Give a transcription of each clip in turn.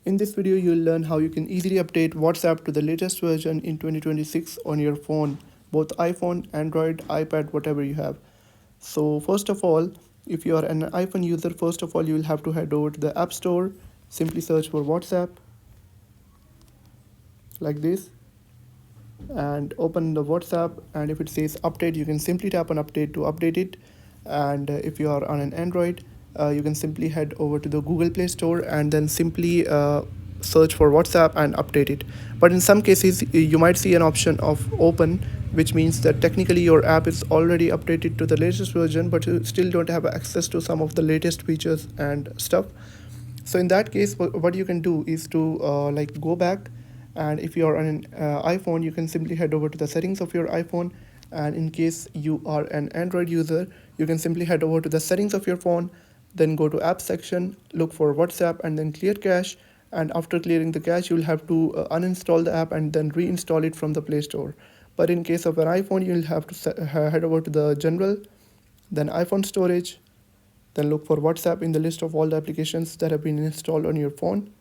In this video, you'll learn how you can easily update WhatsApp to the latest version in 2026 on your phone, both iPhone, Android, iPad, whatever you have. So first of all, if you are an iPhone user, first of all, you will have to head over to the App Store, simply search for WhatsApp like this and open the WhatsApp, and if it says update, you can simply tap on update to update it. And if you are on an Android, you can simply head over to the Google Play Store and then simply search for WhatsApp and update it. But in some cases you might see an option of open, which means that technically your app is already updated to the latest version, but you still don't have access to some of the latest features and stuff. So in that case, what you can do is to like go back, and if you are on an iPhone, you can simply head over to the settings of your iPhone, and in case you are an Android user, you can simply head over to the settings of your phone, then go to app section, look for WhatsApp, and then clear cache. And after clearing the cache, you'll have to uninstall the app and then reinstall it from the Play Store. But in case of an iPhone, you'll have to head over to the general, then iPhone storage, then look for WhatsApp in the list of all the applications that have been installed on your phone,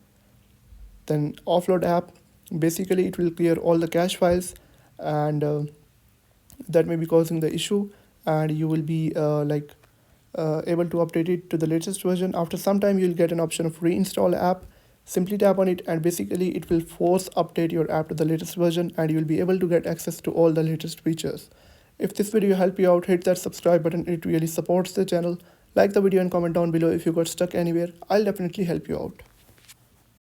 then offload app. Basically it will clear all the cache files, and that may be causing the issue, and you will be able to update it to the latest version. After some time, you'll get an option of reinstall app. Simply tap on it, and basically it will force update your app to the latest version, and you'll be able to get access to all the latest features. If this video helped you out, hit that subscribe button. It really supports the channel. Like the video and comment down below if you got stuck anywhere. I'll definitely help you out.